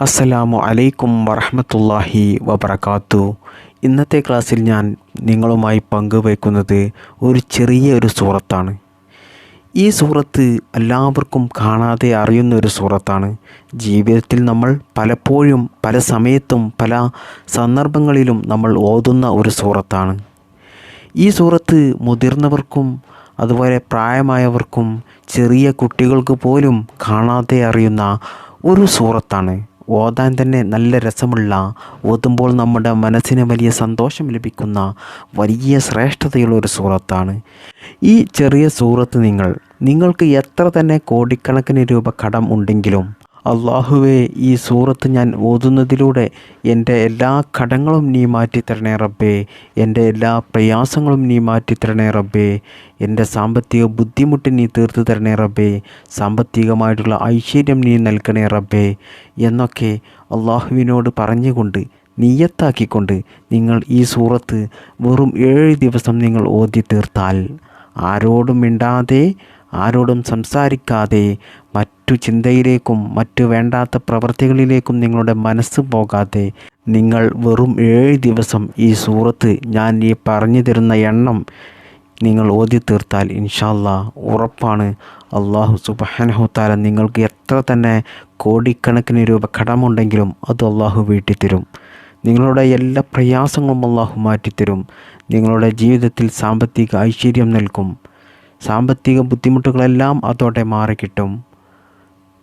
അസ്സലാമു അലൈക്കും വറഹ്മത്തുള്ളാഹി വബറകാതുഹു. ഇന്നത്തെ ക്ലാസ്സിൽ ഞാൻ നിങ്ങളുമായി പങ്കുവയ്ക്കുന്നത് ഒരു ചെറിയ സൂറത്താണ്. ഈ സൂറത്ത് എല്ലാവർക്കും കാണാതെ അറിയുന്ന ഒരു സൂറത്താണ്. ജീവിതത്തിൽ നമ്മൾ പലപ്പോഴും പല സമയത്തും പല സന്ദർഭങ്ങളിലും നമ്മൾ ഓതുന്ന ഒരു സൂറത്താണ്. ഈ സൂറത്ത് മുതിർന്നവർക്കും അതുപോലെ പ്രായമായവർക്കും ചെറിയ കുട്ടികൾക്ക് പോലും കാണാതെ അറിയുന്ന ഒരു സൂറത്താണ്. ഓതാൻ തന്നെ നല്ല രസമുള്ള, ഓതുമ്പോൾ നമ്മുടെ മനസ്സിന് വലിയ സന്തോഷം ലഭിക്കുന്ന വലിയ ശ്രേഷ്ഠതയുള്ള ഒരു സൂറത്താണ്. ഈ ചെറിയ സൂറത്ത് നിങ്ങൾക്ക് എത്ര തന്നെ കോടിക്കണക്കിന് രൂപ കടം ഉണ്ടെങ്കിലും അള്ളാഹുവേ, ഈ സൂറത്ത് ഞാൻ ഓതുന്നതിലൂടെ എൻ്റെ എല്ലാ കടങ്ങളും നീ മാറ്റിത്തരണേ റബ്ബേ, എൻ്റെ എല്ലാ പ്രയാസങ്ങളും നീ മാറ്റിത്തരണേ റബ്ബേ, എൻ്റെ സാമ്പത്തിക ബുദ്ധിമുട്ട് നീ തീർത്തു തരണേ റബ്ബേ, സാമ്പത്തികമായിട്ടുള്ള ഐശ്വര്യം നീ നൽകണേ റബ്ബേ എന്നൊക്കെ അള്ളാഹുവിനോട് പറഞ്ഞുകൊണ്ട് നിയ്യത്താക്കിക്കൊണ്ട് നിങ്ങൾ ഈ സൂറത്ത് വെറും 7 ദിവസം നിങ്ങൾ ഓതി തീർത്താൽ, ആരോടും മിണ്ടാതെ ആരോടും സംസാരിക്കാതെ മറ്റു ചിന്തയിലേക്കും മറ്റു വേണ്ടാത്ത പ്രവൃത്തികളിലേക്കും നിങ്ങളുടെ മനസ്സ് പോകാതെ നിങ്ങൾ വെറും 7 ദിവസം ഈ സൂറത്ത് ഞാൻ ഈ പറഞ്ഞു തരുന്ന എണ്ണം നിങ്ങൾ ഓതി തീർത്താൽ ഇൻഷാ അല്ലാഹ് ഉറപ്പാണ് അള്ളാഹു സുബ്ഹാനഹു തആല നിങ്ങൾക്ക് എത്ര തന്നെ കോടിക്കണക്കിന് രൂപ കടമുണ്ടെങ്കിലും അത് അള്ളാഹു വീട്ടിത്തരും. നിങ്ങളുടെ എല്ലാ പ്രയാസങ്ങളും അള്ളാഹു മാറ്റിത്തരും. നിങ്ങളുടെ ജീവിതത്തിൽ സാമ്പത്തിക ഐശ്വര്യം നൽകും. സാമ്പത്തിക ബുദ്ധിമുട്ടുകളെല്ലാം അതോടെ മാറിക്കിട്ടും.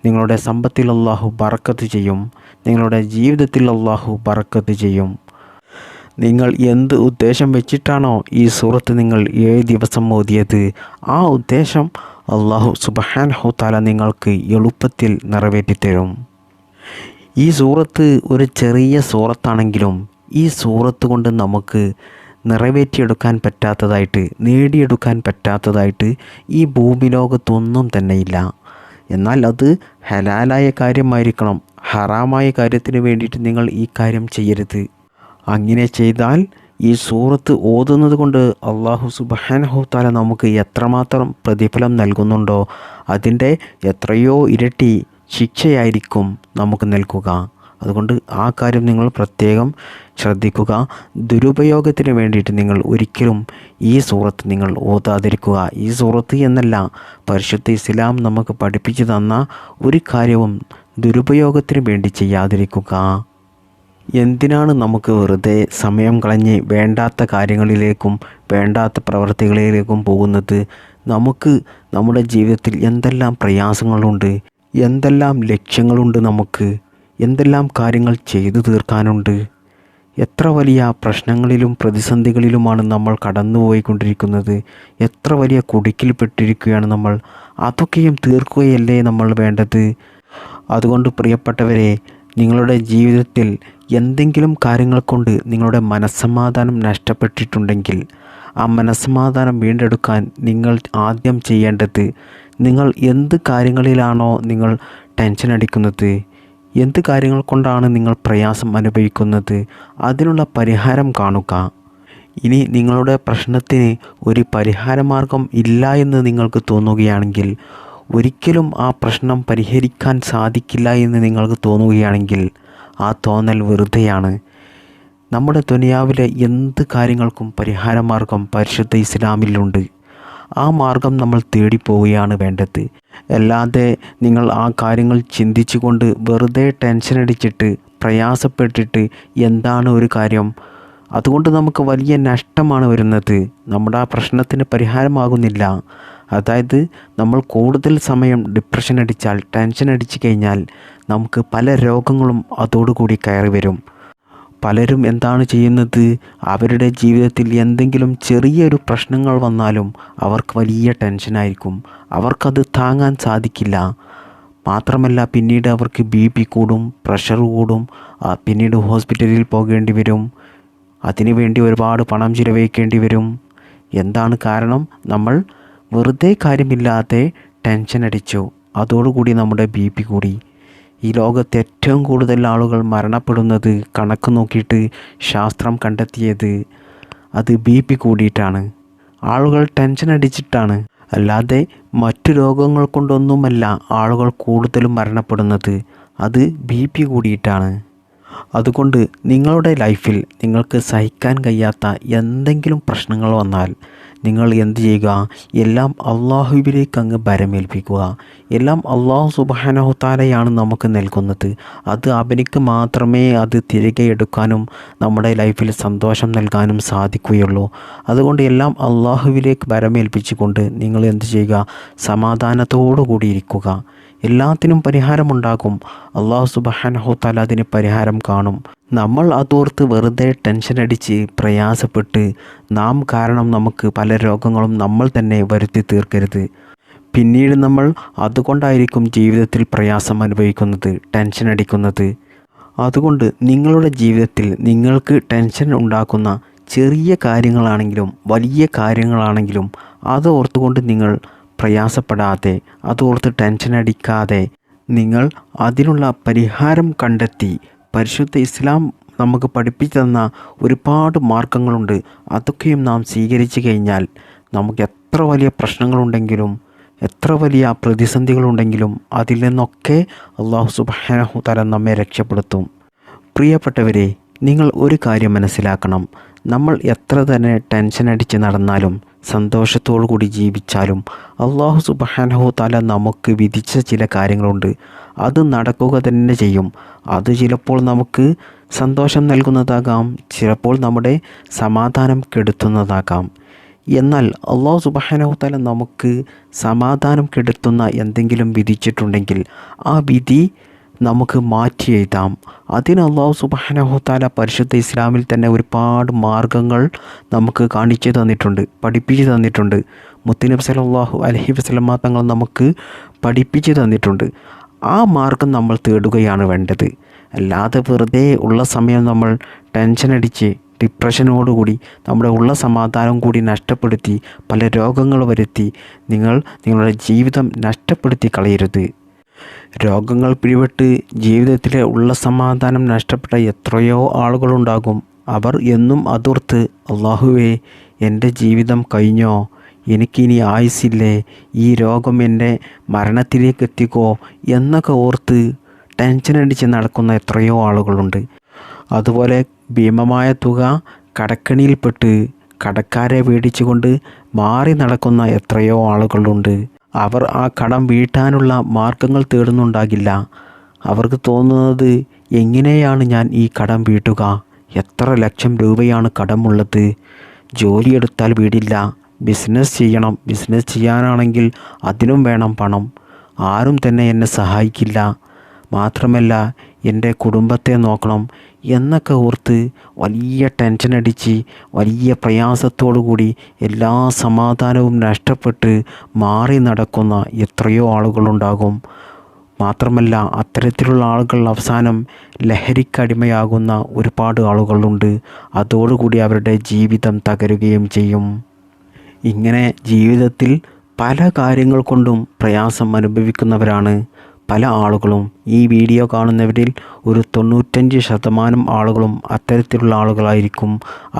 നിങ്ങളുടെ സമ്പത്തിൽ അള്ളാഹു ബറക്കത്ത് ചെയ്യും. നിങ്ങളുടെ ജീവിതത്തിൽ അള്ളാഹു ബറക്കത്ത് ചെയ്യും. നിങ്ങൾ എന്ത് ഉദ്ദേശം വെച്ചിട്ടാണോ ഈ സൂറത്ത് നിങ്ങൾ 7 ദിവസം ഓതിയത്, ആ ഉദ്ദേശം അള്ളാഹു സുബ്ഹാനഹു തആല നിങ്ങൾക്ക് എളുപ്പത്തിൽ നിറവേറ്റിത്തരും. ഈ സൂറത്ത് ഒരു ചെറിയ സൂറത്താണെങ്കിലും ഈ സൂറത്ത് കൊണ്ട് നമുക്ക് നിറവേറ്റിയെടുക്കാൻ പറ്റാത്തതായിട്ട്, നേടിയെടുക്കാൻ പറ്റാത്തതായിട്ട് ഈ ഭൂമി ലോകത്തൊന്നും തന്നെയില്ല. എന്നാൽ അത് ഹലാലായ കാര്യമായിരിക്കണം. ഹറാമായ കാര്യത്തിന് വേണ്ടിയിട്ട് നിങ്ങൾ ഈ കാര്യം ചെയ്യരുത്. അങ്ങനെ ചെയ്താൽ ഈ സൂറത്ത് ഓതുന്നത് കൊണ്ട് അള്ളാഹു സുബ്ഹാനഹു തആല നമുക്ക് എത്രമാത്രം പ്രതിഫലം നൽകുന്നുണ്ടോ അതിൻ്റെ എത്രയോ ഇരട്ടി ശിക്ഷയായിരിക്കും നമുക്ക് നൽകുക. അതുകൊണ്ട് ആ കാര്യം നിങ്ങൾ പ്രത്യേകം ശ്രദ്ധിക്കുക. ദുരുപയോഗത്തിന് വേണ്ടിയിട്ട് നിങ്ങൾ ഒരിക്കലും ഈ സൂറത്ത് നിങ്ങൾ ഓതാതിരിക്കുക. ഈ സൂറത്ത് എന്നല്ല, പരിശുദ്ധ ഇസ്ലാം നമുക്ക് പഠിപ്പിച്ചു തന്ന ഒരു കാര്യവും ദുരുപയോഗത്തിന് വേണ്ടി ചെയ്യാതിരിക്കുക. എന്തിനാണ് നമുക്ക് വെറുതെ സമയം കളഞ്ഞ് വേണ്ടാത്ത കാര്യങ്ങളിലേക്കും വേണ്ടാത്ത പ്രവൃത്തികളിലേക്കും പോകുന്നത്? നമുക്ക് നമ്മുടെ ജീവിതത്തിൽ എന്തെല്ലാം പ്രയാസങ്ങളുണ്ട്, എന്തെല്ലാം ലക്ഷ്യങ്ങളുണ്ട്, നമുക്ക് എന്തെല്ലാം കാര്യങ്ങൾ ചെയ്തു തീർക്കാനുണ്ട്. എത്ര വലിയ പ്രശ്നങ്ങളിലും പ്രതിസന്ധികളിലുമാണ് നമ്മൾ കടന്നുപോയിക്കൊണ്ടിരിക്കുന്നത്. എത്ര വലിയ കുടുക്കിൽപ്പെട്ടിരിക്കുകയാണ് നമ്മൾ. അതൊക്കെയും തീർക്കുകയല്ലേ നമ്മൾ വേണ്ടത്. അതുകൊണ്ട് പ്രിയപ്പെട്ടവരെ, നിങ്ങളുടെ ജീവിതത്തിൽ എന്തെങ്കിലും കാര്യങ്ങൾ കൊണ്ട് നിങ്ങളുടെ മനസ്സമാധാനം നഷ്ടപ്പെട്ടിട്ടുണ്ടെങ്കിൽ ആ മനസ്സമാധാനം വീണ്ടെടുക്കാൻ നിങ്ങൾ ആദ്യം ചെയ്യേണ്ടത്, നിങ്ങൾ എന്ത് കാര്യങ്ങളിലാണോ നിങ്ങൾ ടെൻഷൻ അടിക്കുന്നത്, എന്ത് കാര്യങ്ങൾ കൊണ്ടാണ് നിങ്ങൾ പ്രയാസം അനുഭവിക്കുന്നത്, അതിനുള്ള പരിഹാരം കാണുക. ഇനി നിങ്ങളുടെ പ്രശ്നത്തിന് ഒരു പരിഹാരമാർഗം ഇല്ല എന്ന് നിങ്ങൾക്ക് തോന്നുകയാണെങ്കിൽ, ഒരിക്കലും ആ പ്രശ്നം പരിഹരിക്കാൻ സാധിക്കില്ല എന്ന് നിങ്ങൾക്ക് തോന്നുകയാണെങ്കിൽ, ആ തോന്നൽ വെറുതെയാണ്. നമ്മുടെ ദുനിയാവിലെ എന്ത് കാര്യങ്ങൾക്കും പരിഹാരമാർഗം പരിശുദ്ധ ഇസ്ലാമിലുണ്ട്. ആ മാർഗം നമ്മൾ തേടിപ്പോവുകയാണ് വേണ്ടത്. അല്ലാതെ നിങ്ങൾ ആ കാര്യങ്ങൾ ചിന്തിച്ചുകൊണ്ട് വെറുതെ ടെൻഷൻ അടിച്ചിട്ട് പ്രയാസപ്പെട്ടിട്ട് എന്താണ് ഒരു കാര്യം? അതുകൊണ്ട് നമുക്ക് വലിയ നഷ്ടമാണ് വരുന്നത്. നമ്മുടെ ആ പ്രശ്നത്തിന് പരിഹാരമാകുന്നില്ല. അതായത് നമ്മൾ കൂടുതൽ സമയം ഡിപ്രഷൻ അടിച്ചാൽ, ടെൻഷൻ അടിച്ചു കഴിഞ്ഞാൽ നമുക്ക് പല രോഗങ്ങളും അതോടുകൂടി കയറി വരും. പലരും എന്താണ് ചെയ്യുന്നത്, അവരുടെ ജീവിതത്തിൽ എന്തെങ്കിലും ചെറിയൊരു പ്രശ്നങ്ങൾ വന്നാലും അവർക്ക് വലിയ ടെൻഷനായിരിക്കും. അവർക്കത് താങ്ങാൻ സാധിക്കില്ല. മാത്രമല്ല പിന്നീട് അവർക്ക് BP കൂടും, പ്രഷർ കൂടും, പിന്നീട് ഹോസ്പിറ്റലിൽ പോകേണ്ടി വരും. അതിനുവേണ്ടി ഒരുപാട് പണം ചിലവഴിക്കേണ്ടി വരും. എന്താണ് കാരണം? നമ്മൾ വെറുതെ കാര്യമില്ലാതെ ടെൻഷൻ അടിച്ചു, അതോടുകൂടി നമ്മുടെ BP കൂടി. ഈ ലോകത്ത് ഏറ്റവും കൂടുതൽ ആളുകൾ മരണപ്പെടുന്നത് കണക്ക് നോക്കിയിട്ട് ശാസ്ത്രം കണ്ടെത്തിയത് അത് BP കൂടിയിട്ടാണ്. ആളുകൾ ടെൻഷൻ അടിച്ചിട്ടാണ്. അല്ലാതെ മറ്റു രോഗങ്ങൾ കൊണ്ടൊന്നുമല്ല ആളുകൾ കൂടുതലും മരണപ്പെടുന്നത്. അത് BP കൂടിയിട്ടാണ്. അതുകൊണ്ട് നിങ്ങളുടെ ലൈഫിൽ നിങ്ങൾക്ക് സഹിക്കാൻ കഴിയാത്ത എന്തെങ്കിലും പ്രശ്നങ്ങൾ വന്നാൽ നിങ്ങൾ എന്ത് ചെയ്യുക? എല്ലാം അള്ളാഹുവിലേക്ക് അങ്ങ് ഭരമേൽപ്പിക്കുക. എല്ലാം അള്ളാഹു സുബ്ഹാനഹു തആലയാണ് നമുക്ക് നൽകുന്നത്. അത് അവനിക്ക് മാത്രമേ അത് തിരികെ എടുക്കാനും നമ്മുടെ ലൈഫിൽ സന്തോഷം നൽകാനും സാധിക്കുകയുള്ളൂ. അതുകൊണ്ട് എല്ലാം അള്ളാഹുവിലേക്ക് ഭരമേൽപ്പിച്ചുകൊണ്ട് നിങ്ങൾ എന്ത് ചെയ്യുക? സമാധാനത്തോടു കൂടി ഇരിക്കുക. എല്ലാത്തിനും പരിഹാരമുണ്ടാകും. അള്ളാഹു സുബ്ഹാനഹു തആല അതിന് പരിഹാരം കാണും. നമ്മൾ അതോർത്ത് വെറുതെ ടെൻഷൻ അടിച്ച് പ്രയാസപ്പെട്ട് നാം കാരണം നമുക്ക് പല രോഗങ്ങളും നമ്മൾ തന്നെ വരുത്തി തീർക്കരുത്. പിന്നീട് നമ്മൾ അതുകൊണ്ടായിരിക്കും ജീവിതത്തിൽ പ്രയാസം അനുഭവിക്കുന്നത്, ടെൻഷൻ അടിക്കുന്നത്. അതുകൊണ്ട് നിങ്ങളുടെ ജീവിതത്തിൽ നിങ്ങൾക്ക് ടെൻഷൻ ഉണ്ടാക്കുന്ന ചെറിയ കാര്യങ്ങളാണെങ്കിലും വലിയ കാര്യങ്ങളാണെങ്കിലും അത് ഓർത്തുകൊണ്ട് നിങ്ങൾ പ്രയാസപ്പെടാതെ, അതോർത്ത് ടെൻഷൻ അടിക്കാതെ നിങ്ങൾ അതിനുള്ള പരിഹാരം കണ്ടെത്തി. പരിശുദ്ധ ഇസ്ലാം നമുക്ക് പഠിപ്പിച്ചു തന്ന ഒരുപാട് മാർഗങ്ങളുണ്ട്. അതൊക്കെയും നാം സ്വീകരിച്ചു കഴിഞ്ഞാൽ നമുക്ക് എത്ര വലിയ പ്രശ്നങ്ങളുണ്ടെങ്കിലും എത്ര വലിയ പ്രതിസന്ധികളുണ്ടെങ്കിലും അതിൽ നിന്നൊക്കെ അല്ലാഹു സുബ്ഹാനഹു തആല നമ്മെ രക്ഷപ്പെടുത്തും. പ്രിയപ്പെട്ടവരെ, നിങ്ങൾ ഒരു കാര്യം മനസ്സിലാക്കണം. നമ്മൾ എത്ര തന്നെ ടെൻഷൻ അടിച്ച് നടന്നാലും സന്തോഷത്തോടു കൂടി ജീവിച്ചാലും അല്ലാഹു സുബ്ഹാനഹു തആല നമുക്ക് വിധിച്ച ചില കാര്യങ്ങളുണ്ട്. അത് നടക്കുക തന്നെ ചെയ്യും. അത് ചിലപ്പോൾ നമുക്ക് സന്തോഷം നൽകുന്നതാകാം, ചിലപ്പോൾ നമ്മുടെ സമാധാനം കെടുത്തുന്നതാകാം. എന്നാൽ അല്ലാഹു സുബ്ഹാനഹു തആല നമുക്ക് സമാധാനം കെടുത്തുന്ന എന്തെങ്കിലും വിധിച്ചിട്ടുണ്ടെങ്കിൽ ആ വിധി നമുക്ക് മാറ്റി എഴുതാം. അതിന് അല്ലാഹു സുബ്ഹാനഹു തആല പരിശുദ്ധ ഇസ്ലാമിൽ തന്നെ ഒരുപാട് മാർഗങ്ങൾ നമുക്ക് കാണിച്ചു തന്നിട്ടുണ്ട്, പഠിപ്പിച്ചു തന്നിട്ടുണ്ട്. മുത്തുനബി സല്ലല്ലാഹു അലൈഹി വസല്ലമ തങ്ങൾ നമുക്ക് പഠിപ്പിച്ചു തന്നിട്ടുണ്ട്. ആ മാർഗം നമ്മൾ തേടുകയാണ് വേണ്ടത്. അല്ലാതെ വെറുതെ ഉള്ള സമയം നമ്മൾ ടെൻഷൻ അടിച്ച് ഡിപ്രഷനോടുകൂടി നമ്മുടെ ഉള്ള സമാധാനം കൂടി നഷ്ടപ്പെടുത്തി പല രോഗങ്ങൾ വരുത്തി നിങ്ങളുടെ ജീവിതം നഷ്ടപ്പെടുത്തി കളയരുത്. രോഗങ്ങൾ പിടിപെട്ട് ജീവിതത്തിലെ ഉള്ള സമാധാനം നഷ്ടപ്പെട്ട എത്രയോ ആളുകളുണ്ടാകും. അവർ എന്നും അതോർത്ത് അല്ലാഹുവേ, എൻ്റെ ജീവിതം കഴിഞ്ഞോ, എനിക്കിനി ആയുസ്സില്ലേ, ഈ രോഗം എൻ്റെ മരണത്തിലേക്ക് എത്തിക്കോ എന്നൊക്കെ ഓർത്ത് ടെൻഷനടിച്ച് നടക്കുന്ന എത്രയോ ആളുകളുണ്ട്. അതുപോലെ ഭീമമായ തുക കടക്കെണിയിൽപ്പെട്ട് കടക്കാരെ പേടിച്ചുകൊണ്ട് മാറി നടക്കുന്ന എത്രയോ ആളുകളുണ്ട്. അവർ ആ കടം വീട്ടാനുള്ള മാർഗങ്ങൾ തേടുന്നുണ്ടാകില്ല. അവർക്ക് തോന്നുന്നത്, എങ്ങനെയാണ് ഞാൻ ഈ കടം വീട്ടുക? എത്ര ലക്ഷം രൂപയാണ് കടമുള്ളത്? ജോലിയെടുത്താൽ വീടില്ല, ബിസിനസ് ചെയ്യണം, ബിസിനസ് ചെയ്യാനാണെങ്കിൽ അതിനും വേണം പണം, ആരും തന്നെ എന്നെ സഹായിക്കില്ല, മാത്രമല്ല എൻ്റെ കുടുംബത്തെ നോക്കണം എന്നൊക്കെ ഓർത്ത് വലിയ ടെൻഷൻ അടിച്ച് വലിയ പ്രയാസത്തോടു കൂടി എല്ലാ സമാധാനവും നഷ്ടപ്പെട്ട് മാറി നടക്കുന്ന എത്രയോ ആളുകളുണ്ടാകും. മാത്രമല്ല അത്തരത്തിലുള്ള ആളുകൾ അവസാനം ലഹരിക്കടിമയാകുന്ന ഒരുപാട് ആളുകളുണ്ട്. അതോടുകൂടി അവരുടെ ജീവിതം തകരുകയും ചെയ്യും. ഇങ്ങനെ ജീവിതത്തിൽ പല കാര്യങ്ങൾ കൊണ്ടും പ്രയാസം അനുഭവിക്കുന്നവരാണ് പല ആളുകളും. ഈ വീഡിയോ കാണുന്നവരിൽ ഒരു 95% ആളുകളും അത്തരത്തിലുള്ള ആളുകളായിരിക്കും.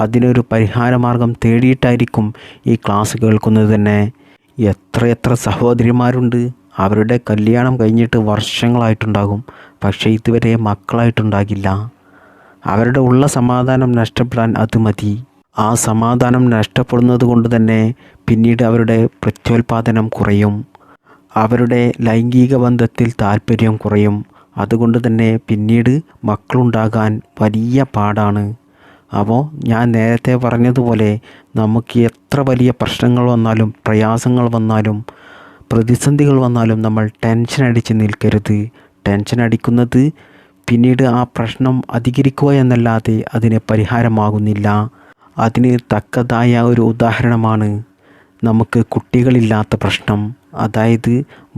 അതിനൊരു പരിഹാരമാർഗം തേടിയിട്ടായിരിക്കും ഈ ക്ലാസ് കേൾക്കുന്നത് തന്നെ. എത്ര സഹോദരിമാരുണ്ട്, അവരുടെ കല്യാണം കഴിഞ്ഞിട്ട് വർഷങ്ങളായിട്ടുണ്ടാകും, പക്ഷേ ഇതുവരെ മക്കളായിട്ടുണ്ടാകില്ല. അവരുടെ ഉള്ള സമാധാനം നഷ്ടപ്പെടാൻ അത് മതി. ആ സമാധാനം നഷ്ടപ്പെടുന്നത് കൊണ്ട് തന്നെ പിന്നീട് അവരുടെ പ്രത്യുൽപാദനം കുറയും, അവരുടെ ലൈംഗിക ബന്ധത്തിൽ താല്പര്യം കുറയും. അതുകൊണ്ട് തന്നെ പിന്നീട് മക്കളുണ്ടാകാൻ വലിയ പാടാണ്. അപ്പോൾ ഞാൻ നേരത്തെ പറഞ്ഞതുപോലെ നമുക്ക് എത്ര വലിയ പ്രശ്നങ്ങൾ വന്നാലും പ്രയാസങ്ങൾ വന്നാലും പ്രതിസന്ധികൾ വന്നാലും നമ്മൾ ടെൻഷൻ അടിച്ച് നിൽക്കരുത്. ടെൻഷൻ അടിക്കുന്നത് പിന്നീട് ആ പ്രശ്നം അധികരിക്കുക എന്നല്ലാതെ അതിന് പരിഹാരമാകുന്നില്ല. അതിന് തക്കതായ ഒരു ഉദാഹരണമാണ് നമുക്ക് കുട്ടികളില്ലാത്ത പ്രശ്നം. അതായത്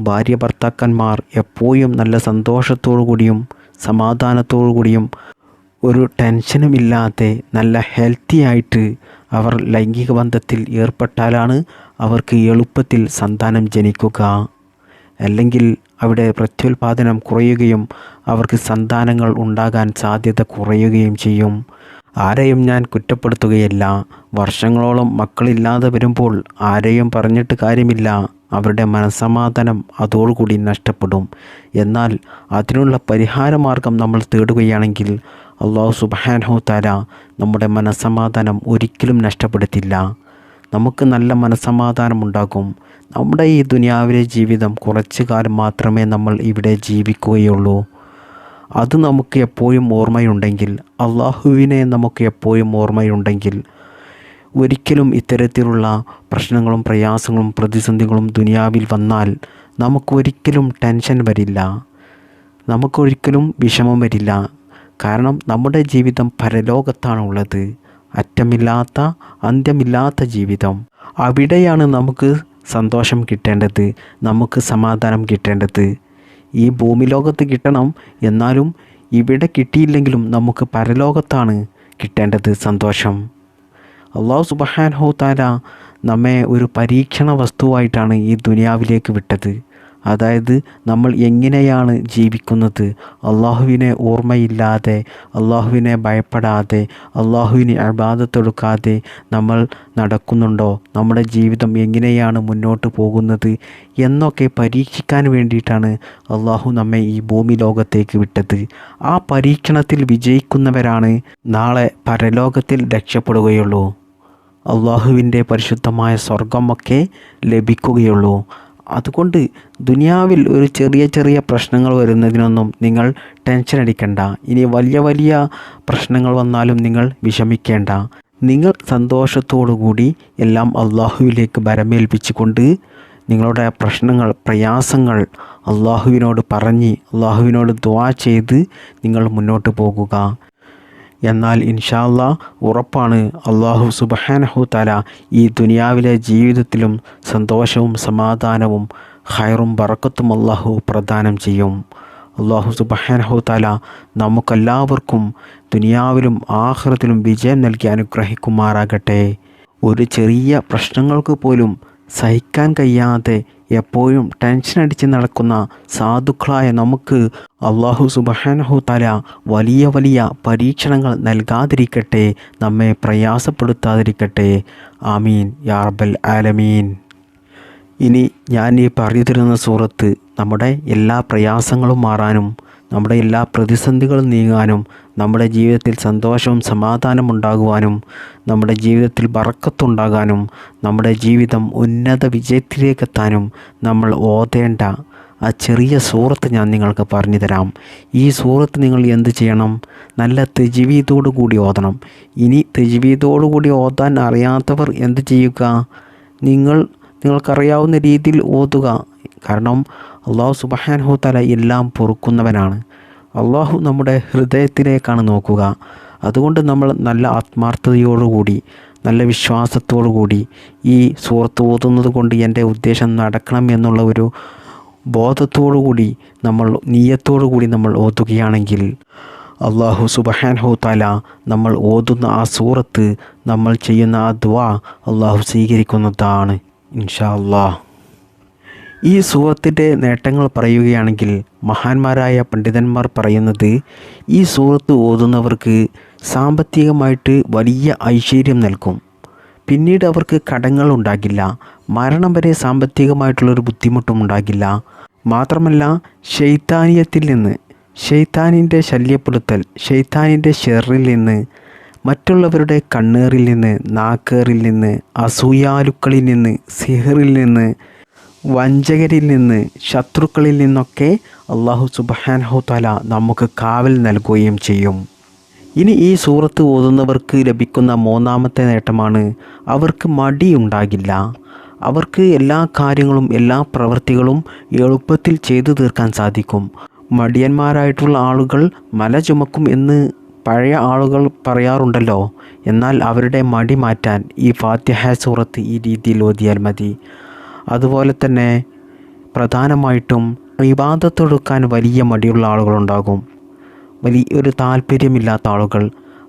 ഭാര്യ ഭർത്താക്കന്മാർ എപ്പോഴും നല്ല സന്തോഷത്തോടു കൂടിയും സമാധാനത്തോടു കൂടിയും ഒരു ടെൻഷനുമില്ലാതെ നല്ല ഹെൽത്തി ആയിട്ട് അവർ ലൈംഗിക ബന്ധത്തിൽ ഏർപ്പെട്ടാലാണ് അവർക്ക് എളുപ്പത്തിൽ സന്താനം ജനിക്കുക. അല്ലെങ്കിൽ അവിടെ പ്രത്യുൽപാദനം കുറയുകയും അവർക്ക് സന്താനങ്ങൾ ഉണ്ടാകാൻ സാധ്യത കുറയുകയും ചെയ്യും. ആരെയും ഞാൻ കുറ്റപ്പെടുത്തുകയല്ല. വർഷങ്ങളോളം മക്കളില്ലാതെ വരുമ്പോൾ ആരെയും പറഞ്ഞിട്ട് കാര്യമില്ല. അവരുടെ മനസ്സമാധാനം അതോടുകൂടി നഷ്ടപ്പെടും. എന്നാൽ അതിനുള്ള പരിഹാരമാർഗം നമ്മൾ തേടുകയാണെങ്കിൽ അല്ലാഹു സുബ്ഹാനഹു തആല നമ്മുടെ മനസ്സമാധാനം ഒരിക്കലും നഷ്ടപ്പെടുത്തില്ല. നമുക്ക് നല്ല മനസ്സമാധാനമുണ്ടാകും. നമ്മുടെ ഈ ദുനിയാവിലെ ജീവിതം കുറച്ചു കാലം മാത്രമേ നമ്മൾ ഇവിടെ ജീവിക്കുകയുള്ളൂ. അത് നമുക്ക് എപ്പോഴും ഓർമ്മയുണ്ടെങ്കിൽ, അള്ളാഹുവിനെ നമുക്ക് എപ്പോഴും ഓർമ്മയുണ്ടെങ്കിൽ ഒരിക്കലും ഇത്തരത്തിലുള്ള പ്രശ്നങ്ങളും പ്രയാസങ്ങളും പ്രതിസന്ധികളും ദുനിയാവിൽ വന്നാൽ നമുക്കൊരിക്കലും ടെൻഷൻ വരില്ല, നമുക്കൊരിക്കലും വിഷമം വരില്ല. കാരണം നമ്മുടെ ജീവിതം പരലോകത്താണുള്ളത്, അറ്റമില്ലാത്ത അന്ത്യമില്ലാത്ത ജീവിതം. അവിടെയാണ് നമുക്ക് സന്തോഷം കിട്ടേണ്ടത്, നമുക്ക് സമാധാനം കിട്ടേണ്ടത്. ഈ ഭൂമി ലോകത്ത് കിട്ടണം, എന്നാലും ഇവിടെ കിട്ടിയില്ലെങ്കിലും നമുക്ക് പരലോകത്താണ് കിട്ടേണ്ടത് സന്തോഷം. അല്ലാഹു സുബ്ഹാനഹു തആല നമ്മെ ഒരു പരീക്ഷണ വസ്തുവായിട്ടാണ് ഈ ദുനിയാവിലേക്ക് വിട്ടത്. അതായത് നമ്മൾ എങ്ങനെയാണ് ജീവിക്കുന്നത്, അള്ളാഹുവിനെ ഓർമ്മയില്ലാതെ, അള്ളാഹുവിനെ ഭയപ്പെടാതെ, അള്ളാഹുവിന് ഇബാദത്തെടുക്കാതെ നമ്മൾ നടക്കുന്നുണ്ടോ, നമ്മുടെ ജീവിതം എങ്ങനെയാണ് മുന്നോട്ട് പോകുന്നത് എന്നൊക്കെ പരീക്ഷിക്കാൻ വേണ്ടിയിട്ടാണ് അള്ളാഹു നമ്മെ ഈ ഭൂമി ലോകത്തേക്ക് വിട്ടത്. ആ പരീക്ഷണത്തിൽ വിജയിക്കുന്നവരാണ് നാളെ പരലോകത്തിൽ രക്ഷപ്പെടുകയുള്ളൂ, അള്ളാഹുവിൻ്റെ പരിശുദ്ധമായ സ്വർഗമൊക്കെ ലഭിക്കുകയുള്ളൂ. അതുകൊണ്ട് ദുനിയാവിൽ ഒരു ചെറിയ ചെറിയ പ്രശ്നങ്ങൾ വരുന്നതിനൊന്നും നിങ്ങൾ ടെൻഷൻ അടിക്കണ്ട. ഇനി വലിയ വലിയ പ്രശ്നങ്ങൾ വന്നാലും നിങ്ങൾ വിഷമിക്കേണ്ട. നിങ്ങൾ സന്തോഷത്തോടുകൂടി എല്ലാം അള്ളാഹുവിലേക്ക് ഭരമേൽപ്പിച്ചുകൊണ്ട് നിങ്ങളുടെ പ്രശ്നങ്ങൾ പ്രയാസങ്ങൾ അള്ളാഹുവിനോട് പറഞ്ഞ് അള്ളാഹുവിനോട് ദുആ ചെയ്ത് നിങ്ങൾ മുന്നോട്ട് പോകുക. എന്നാൽ ഇൻഷാ അല്ലാഹ് ഉറപ്പാണ്, അല്ലാഹു സുബ്ഹാനഹു തആല ഈ ദുനിയാവിലെ ജീവിതത്തിലും സന്തോഷവും സമാധാനവും ഖൈറും ബറക്കത്തും അല്ലാഹു പ്രദാനം ചെയ്യും. അല്ലാഹു സുബ്ഹാനഹു തആല നമുക്കെല്ലാവർക്കും ദുനിയാവിലും ആഖിറത്തിലും വിജയം നൽകി അനുഗ്രഹിക്കുമാറാകട്ടെ. ഒരു ചെറിയ പ്രശ്നങ്ങൾക്ക് പോലും സഹിക്കാൻ കഴിയാതെ എപ്പോഴും ടെൻഷൻ അടിച്ച് നടക്കുന്ന സാധുക്കളായ നമുക്ക് അല്ലാഹു സുബ്ഹാനഹു തആല വലിയ വലിയ പരീക്ഷണങ്ങൾ നൽകാതിരിക്കട്ടെ, നമ്മെ പ്രയാസപ്പെടുത്താതിരിക്കട്ടെ. ആമീൻ യാ റബ്ബൽ ആലമീൻ. ഇനി ഞാൻ ഈ പറഞ്ഞു തരുന്ന സൂറത്ത് നമ്മുടെ എല്ലാ പ്രയാസങ്ങളും മാറാനും, നമ്മുടെ എല്ലാ പ്രതിസന്ധികളും നീങ്ങാനും, നമ്മുടെ ജീവിതത്തിൽ സന്തോഷവും സമാധാനം ഉണ്ടാകുവാനും, നമ്മുടെ ജീവിതത്തിൽ ബറക്കത്തുണ്ടാകാനും, നമ്മുടെ ജീവിതം ഉന്നത വിജയത്തിലേക്കെത്താനും നമ്മൾ ഓതേണ്ട ആ ചെറിയ സൂറത്ത് ഞാൻ നിങ്ങൾക്ക് പറഞ്ഞു തരാം. ഈ സൂറത്ത് നിങ്ങൾ എന്ത് ചെയ്യണം? നല്ല തജ്വീദോടു കൂടി ഓതണം. ഇനി തജ്വീദോടു കൂടി ഓതാൻ അറിയാത്തവർ എന്ത് ചെയ്യുക? നിങ്ങൾക്കറിയാവുന്ന രീതിയിൽ ഓതുക. കാരണം അല്ലാഹു സുബ്ഹാനഹു തആല എല്ലാം പൊറുക്കുന്നവനാണ്. അല്ലാഹു നമ്മുടെ ഹൃദയത്തിലേക്കാണ് നോക്കുക. അതുകൊണ്ട് നമ്മൾ നല്ല ആത്മാർത്ഥതയോടുകൂടി നല്ല വിശ്വാസത്തോടുകൂടി ഈ സൂറത്ത് ഓതുന്നത് കൊണ്ട് എൻ്റെ ഉദ്ദേശം നടക്കണം എന്നുള്ള ഒരു ബോധത്തോടുകൂടി നമ്മൾ നിയ്യത്തോടുകൂടി നമ്മൾ ഓതുകയാണെങ്കിൽ അല്ലാഹു സുബ്ഹാനഹു തആല നമ്മൾ ഓതുന്ന ആ സൂറത്ത്, നമ്മൾ ചെയ്യുന്ന ആ ദുആ അല്ലാഹു സ്വീകരിക്കുന്നതാണ് ഇൻഷാ അല്ലാഹ്. ഈ സൂറത്തിൻ്റെ നേട്ടങ്ങൾ പറയുകയാണെങ്കിൽ മഹാന്മാരായ പണ്ഡിതന്മാർ പറയുന്നത്, ഈ സൂറത്ത് ഓതുന്നവർക്ക് സാമ്പത്തികമായിട്ട് വലിയ ഐശ്വര്യം നൽകും. പിന്നീട് അവർക്ക് കടങ്ങൾ ഉണ്ടാകില്ല, മരണം വരെ സാമ്പത്തികമായിട്ടുള്ളൊരു ബുദ്ധിമുട്ടും ഉണ്ടാകില്ല. മാത്രമല്ല ശൈത്താനിയത്തിൽ നിന്ന്, ശൈത്താനിൻ്റെ ശല്യപ്പെടുത്തൽ, ശൈത്താനിൻ്റെ ഷെറിൽ നിന്ന്, മറ്റുള്ളവരുടെ കണ്ണേറിൽ നിന്ന്, നാക്കേറിൽ നിന്ന്, അസൂയാലുക്കളിൽ നിന്ന്, സിഹറിൽ നിന്ന്, വഞ്ചകരിൽ നിന്ന്, ശത്രുക്കളിൽ നിന്നൊക്കെ അല്ലാഹു സുബ്ഹാനഹു തആല നമുക്ക് കാവൽ നൽകുകയും ചെയ്യും. ഇനി ഈ സൂറത്ത് ഓതുന്നവർക്ക് ലഭിക്കുന്ന മൂന്നാമത്തെ നേട്ടമാണ് അവർക്ക് മടിയുണ്ടാകില്ല. അവർക്ക് എല്ലാ കാര്യങ്ങളും എല്ലാ പ്രവൃത്തികളും എളുപ്പത്തിൽ ചെയ്തു തീർക്കാൻ സാധിക്കും. മടിയന്മാരായിട്ടുള്ള ആളുകൾ മല ചുമക്കും എന്ന് പഴയ ആളുകൾ പറയാറുണ്ടല്ലോ. എന്നാൽ അവരുടെ മടി മാറ്റാൻ ഈ ഫാത്തിഹ സൂറത്ത് ഈ രീതിയിൽ ഓതിയാൽ മതി. അതുപോലെ തന്നെ പ്രധാനമായിട്ടും ഇബാദത്തെടുക്കാൻ വലിയ മടിയുള്ള ആളുകളുണ്ടാകും, വലിയൊരു താല്പര്യമില്ലാത്ത ആളുകൾ.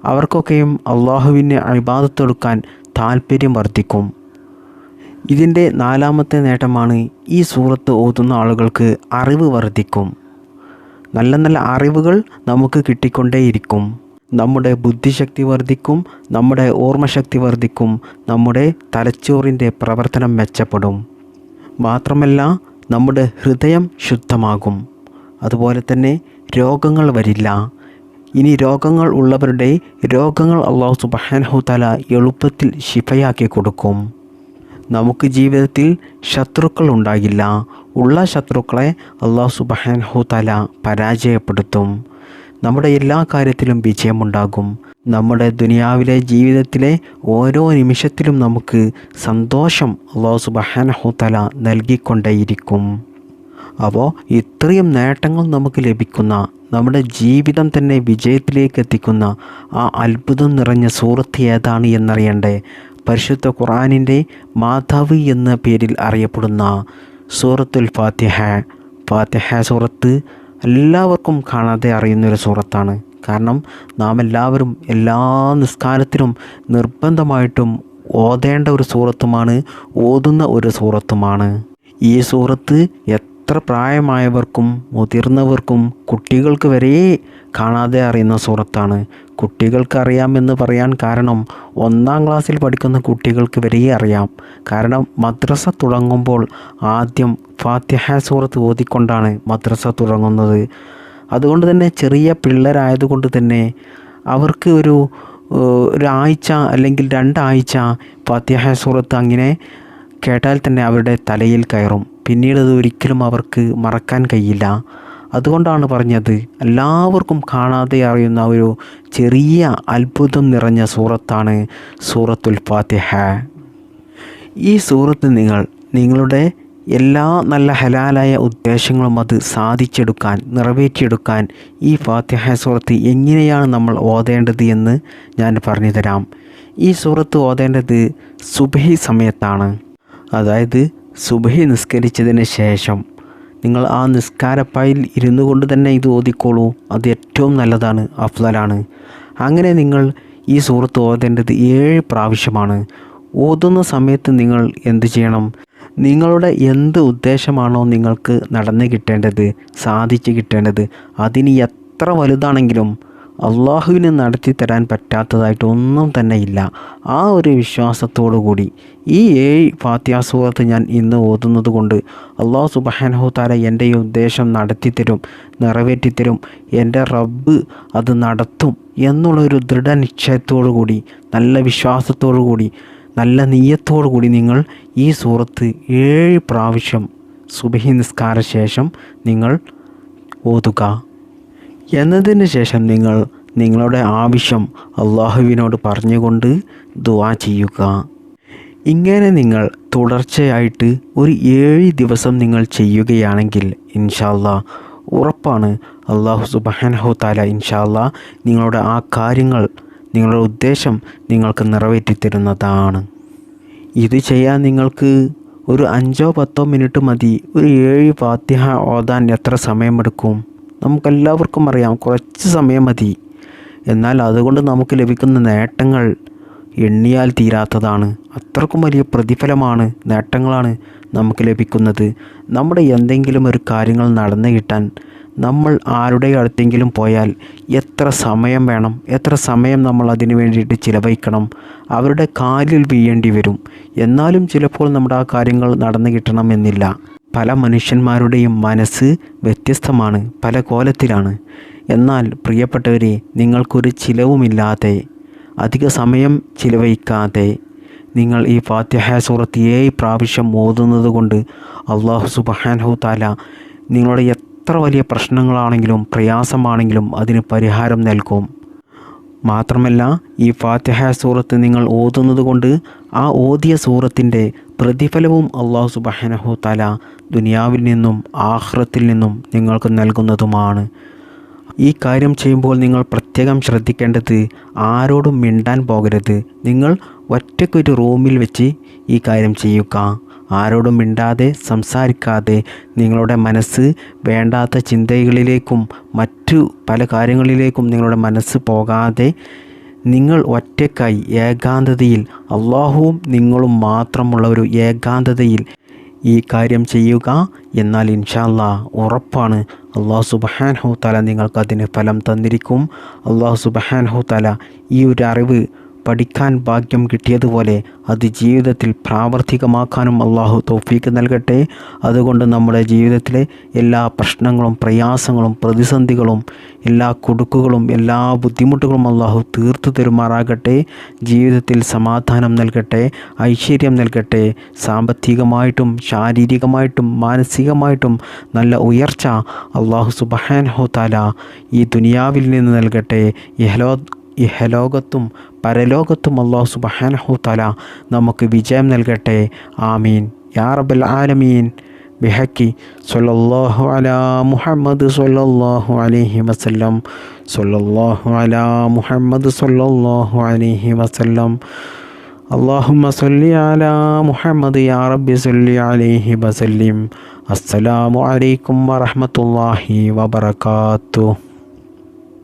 അവർക്കൊക്കെയും അള്ളാഹുവിനെ ഇബാദത്തെടുക്കാൻ താല്പര്യം വർദ്ധിക്കും. ഇതിൻ്റെ നാലാമത്തെ നേട്ടമാണ് ഈ സൂറത്ത് ഓതുന്ന ആളുകൾക്ക് അറിവ് വർദ്ധിക്കും. നല്ല നല്ല അറിവുകൾ നമുക്ക് കിട്ടിക്കൊണ്ടേയിരിക്കും. നമ്മുടെ ബുദ്ധിശക്തി വർദ്ധിക്കും, നമ്മുടെ ഓർമ്മശക്തി വർദ്ധിക്കും, നമ്മുടെ തലച്ചോറിൻ്റെ പ്രവർത്തനം മെച്ചപ്പെടും. മാത്രമല്ല നമ്മുടെ ഹൃദയം ശുദ്ധമാകും. അതുപോലെ തന്നെ രോഗങ്ങൾ വരില്ല. ഇനി രോഗങ്ങൾ ഉള്ളവരുടെ രോഗങ്ങൾ അല്ലാഹു സുബ്ഹാനഹു തആല എളുപ്പത്തിൽ ശിഫയാക്കി കൊടുക്കും. നമുക്ക് ജീവിതത്തിൽ ശത്രുക്കൾ ഉണ്ടാകില്ല. ഉള്ള ശത്രുക്കളെ അല്ലാഹു സുബ്ഹാനഹു തആല പരാജയപ്പെടുത്തും. നമ്മുടെ എല്ലാ കാര്യത്തിലും വിജയമുണ്ടാകും. നമ്മുടെ ദുനിയാവിലെ ജീവിതത്തിലെ ഓരോ നിമിഷത്തിലും നമുക്ക് സന്തോഷം അല്ലാഹു സുബ്ഹാനഹു തആല നൽകിക്കൊണ്ടേയിരിക്കും. അപ്പോൾ ഇത്രയും നേട്ടങ്ങൾ നമുക്ക് ലഭിക്കുന്ന, നമ്മുടെ ജീവിതം തന്നെ വിജയത്തിലേക്ക് എത്തിക്കുന്ന ആ അത്ഭുതം നിറഞ്ഞ സൂറത്ത് ഏതാണ് എന്നറിയണ്ടേ? പരിശുദ്ധ ഖുർആനിൻ്റെ മാതാവ് എന്ന പേരിൽ അറിയപ്പെടുന്ന സൂറത്തുൽ ഫാത്തിഹ. ഫാത്തിഹ സൂറത്ത് എല്ലാവർക്കും കാണാതെ അറിയുന്നൊരു സൂറത്താണ്. കാരണം നാം എല്ലാവരും എല്ലാ നിസ്കാരത്തിലും നിർബന്ധമായിട്ടും ഓതേണ്ട ഒരു സൂറത്തുമാണ്, ഓതുന്ന ഒരു സൂറത്തുമാണ്. ഈ സൂറത്ത് എത്ര പ്രായമായവർക്കും മുതിർന്നവർക്കും കുട്ടികൾക്ക് വരെ കാണാതെ അറിയുന്ന സൂറത്താണ്. കുട്ടികൾക്ക് അറിയാമെന്ന് പറയാൻ കാരണം 1-ാം ക്ലാസ്സിൽ പഠിക്കുന്ന കുട്ടികൾക്ക് വരെ അറിയാം. കാരണം മദ്രസ തുടങ്ങുമ്പോൾ ആദ്യം ഫാത്തിഹ സൂറത്ത് ഓതിക്കൊണ്ടാണ് മദ്രസ തുടങ്ങുന്നത്. അതുകൊണ്ട് തന്നെ ചെറിയ പിള്ളേരായതുകൊണ്ട് തന്നെ അവർക്ക് ഒരാഴ്ച അല്ലെങ്കിൽ 2 ആഴ്ച ഫാത്തിഹ സൂറത്ത് അങ്ങനെ കേട്ടാൽ തന്നെ അവരുടെ തലയിൽ കയറും. പിന്നീട് അത് ഒരിക്കലും അവർക്ക് മറക്കാൻ കഴിയില്ല. അതുകൊണ്ടാണ് പറഞ്ഞത് എല്ലാവർക്കും കാണാതെ അറിയുന്ന ഒരു ചെറിയ അത്ഭുതം നിറഞ്ഞ സൂറത്താണ് സൂറത്തുൽ ഫാത്തിഹ. ഈ സൂറത്ത് നിങ്ങളുടെ എല്ലാ നല്ല ഹലാലായ ഉദ്ദേശങ്ങളും അത് സാധിച്ചെടുക്കാൻ, നിറവേറ്റിയെടുക്കാൻ ഈ ഫാത്തിഹ സൂറത്ത് എങ്ങനെയാണ് നമ്മൾ ഓതേണ്ടത് എന്ന് ഞാൻ പറഞ്ഞു തരാം. ഈ സൂറത്ത് ഓതേണ്ടത് സുബ്ഹി സമയത്താണ്. അതായത് സുബ്ഹി നിസ്കരിച്ചതിന് ശേഷം നിങ്ങൾ ആ നിസ്കാരപ്പായിൽ ഇരുന്നു കൊണ്ട് തന്നെ ഇത് ഓതിക്കോളൂ. അത് ഏറ്റവും നല്ലതാണ്, അഫ്ളലാണ്. അങ്ങനെ നിങ്ങൾ ഈ സൂറത്ത് ഓതേണ്ടത് 7 പ്രാവശ്യമാണ്. ഓതുന്ന സമയത്ത് നിങ്ങൾ എന്ത് ചെയ്യണം? നിങ്ങളുടെ എന്ത് ഉദ്ദേശമാണോ നിങ്ങൾക്ക് നടന്നു കിട്ടേണ്ടത്, സാധിച്ചു കിട്ടേണ്ടത്, അതിന് എത്ര വലുതാണെങ്കിലും അള്ളാഹുവിന് നടത്തി തരാൻ പറ്റാത്തതായിട്ട് ഒന്നും തന്നെ ഇല്ല. ആ ഒരു വിശ്വാസത്തോടു കൂടി ഈ 7 ഫാത്തിഹ സൂറത്ത് ഞാൻ ഇന്ന് ഓതുന്നത് കൊണ്ട് അള്ളാഹു സുബ്ഹാനഹു തആല എൻ്റെ ഈ ഉദ്ദേശം നടത്തിത്തരും, നിറവേറ്റിത്തരും, എൻ്റെ റബ്ബ് അത് നടത്തും എന്നുള്ളൊരു ദൃഢനിശ്ചയത്തോടു കൂടി, നല്ല വിശ്വാസത്തോടു കൂടി, നല്ല നിയ്യത്തോടു കൂടി നിങ്ങൾ ഈ സൂറത്ത് 7 പ്രാവശ്യം സുബ്ഹി നിസ്കാര ശേഷം നിങ്ങൾ ഓതുക. എന്നതിന് ശേഷം നിങ്ങൾ നിങ്ങളുടെ ആവശ്യം അള്ളാഹുവിനോട് പറഞ്ഞുകൊണ്ട് ദുആ ചെയ്യുക. ഇങ്ങനെ നിങ്ങൾ തുടർച്ചയായിട്ട് ഒരു 7 ദിവസം നിങ്ങൾ ചെയ്യുകയാണെങ്കിൽ ഇൻഷാ അല്ലാഹ് ഉറപ്പാണ് അല്ലാഹു സുബ്ഹാനഹു തആല ഇൻഷാ അല്ലാഹ് നിങ്ങളുടെ ആ കാര്യങ്ങൾ, നിങ്ങളുടെ ഉദ്ദേശം നിങ്ങൾക്ക് നിറവേറ്റി തരുന്നതാണ്. ഇത് ചെയ്യാൻ നിങ്ങൾക്ക് ഒരു 5-10 മിനിറ്റ് മതി. ഒരു 7 ഫാത്തിഹ ഓതാൻ എത്ര സമയമെടുക്കും? നമുക്കെല്ലാവർക്കും അറിയാം, കുറച്ച് സമയം മതി. എന്നാൽ അതുകൊണ്ട് നമുക്ക് ലഭിക്കുന്ന നേട്ടങ്ങൾ എണ്ണിയാൽ തീരാത്തതാണ്. അത്രക്കും വലിയ പ്രതിഫലമാണ്, നേട്ടങ്ങളാണ് നമുക്ക് ലഭിക്കുന്നത്. നമ്മുടെ എന്തെങ്കിലും ഒരു കാര്യങ്ങൾ നടന്നു കിട്ടാൻ നമ്മൾ ആരുടെ അടുത്തെങ്കിലും പോയാൽ എത്ര സമയം വേണം, എത്ര സമയം നമ്മൾ അതിനു വേണ്ടിയിട്ട് ചിലവഴിക്കണം, അവരുടെ കാലിൽ വീഴേണ്ടി വരും. എന്നാലും ചിലപ്പോൾ നമ്മുടെ ആ കാര്യങ്ങൾ നടന്നു കിട്ടണമെന്നില്ല. പല മനുഷ്യന്മാരുടെയും മനസ്സ് വ്യത്യസ്തമാണ്, പല കോലത്തിലാണ്. എന്നാൽ പ്രിയപ്പെട്ടവരെ, നിങ്ങൾക്കൊരു ചിലവുമില്ലാതെ, അധിക സമയം ചിലവഴിക്കാതെ നിങ്ങൾ ഈ ഫാത്തിഹ സൂറത്ത് 7 പ്രാവശ്യം ഓതുന്നത് കൊണ്ട് അല്ലാഹു സുബ്ഹാനഹു തആല നിങ്ങളുടെ എത്ര വലിയ പ്രശ്നങ്ങളാണെങ്കിലും പ്രയാസമാണെങ്കിലും അതിന് പരിഹാരം നൽകും. മാത്രമല്ല ഈ ഫാത്തിഹ സൂറത്ത് നിങ്ങൾ ഓതുന്നത് കൊണ്ട് ആ ഓതിയ സൂറത്തിൻ്റെ പ്രതിഫലവും അല്ലാഹു സുബ്ഹാനഹു തആല ദുനിയാവിൽ നിന്നും ആഖിറത്തിൽ നിന്നും നിങ്ങൾക്ക് നൽകുന്നതുമാണ്. ഈ കാര്യം ചെയ്യുമ്പോൾ നിങ്ങൾ പ്രത്യേകം ശ്രദ്ധിക്കേണ്ടത് ആരോടും മിണ്ടാൻ പോകരുത്. നിങ്ങൾ ഒറ്റയ്ക്കൊരു റൂമിൽ വെച്ച് ഈ കാര്യം ചെയ്യുക. ആരോടും മിണ്ടാതെ, സംസാരിക്കാതെ, നിങ്ങളുടെ മനസ്സ് വേണ്ടാത്ത ചിന്തകളിലേക്കും മറ്റു പല കാര്യങ്ങളിലേക്കും നിങ്ങളുടെ മനസ്സ് പോകാതെ നിങ്ങൾ ഒറ്റയ്ക്കായി ഏകാന്തതയിൽ, അള്ളാഹുവും നിങ്ങളും മാത്രമുള്ള ഒരു ഏകാന്തതയിൽ ഈ കാര്യം ചെയ്യുക. എന്നാൽ ഇൻഷാ അല്ലാഹ് ഉറപ്പാണ് അല്ലാഹു സുബ്ഹാനഹു തആല നിങ്ങൾക്കതിന് ഫലം തന്നിരിക്കും. അല്ലാഹു സുബ്ഹാനഹു തആല ഈ ഒരു അറിവ് പഠിക്കാൻ ഭാഗ്യം കിട്ടിയതുപോലെ അത് ജീവിതത്തിൽ പ്രാവർത്തികമാക്കാനും അള്ളാഹു തൗഫീക്ക് നൽകട്ടെ. അതുകൊണ്ട് നമ്മുടെ ജീവിതത്തിലെ എല്ലാ പ്രശ്നങ്ങളും പ്രയാസങ്ങളും പ്രതിസന്ധികളും എല്ലാ കുടുക്കുകളും എല്ലാ ബുദ്ധിമുട്ടുകളും അള്ളാഹു തീർത്തു തരുമാറാകട്ടെ. ജീവിതത്തിൽ സമാധാനം നൽകട്ടെ, ഐശ്വര്യം നൽകട്ടെ. സാമ്പത്തികമായിട്ടും ശാരീരികമായിട്ടും മാനസികമായിട്ടും നല്ല ഉയർച്ച അള്ളാഹു സുബ്ഹാനഹു തആല ഈ ദുനിയാവിൽ നിന്ന് നൽകട്ടെ. ഇഹലോകത്തും പരലോകത്തും അള്ളാഹു സുബ്ഹാനഹു തആല നമുക്ക് വിജയം നൽകട്ടെ. ആമീൻ യാ റബ്ബൽ ആലമീൻ. ബിഹഖി സ്വല്ലല്ലാഹു അലാ മുഹമ്മദ് സ്വല്ലല്ലാഹു അലൈഹി വസല്ലം. സ്വല്ലല്ലാഹു അലാ മുഹമ്മദ് സ്വല്ലല്ലാഹു അലൈഹി വസല്ലം. اللهم صل على محمد يا رب صل عليه وسلم. السلام عليكم ورحمة الله وبركاته.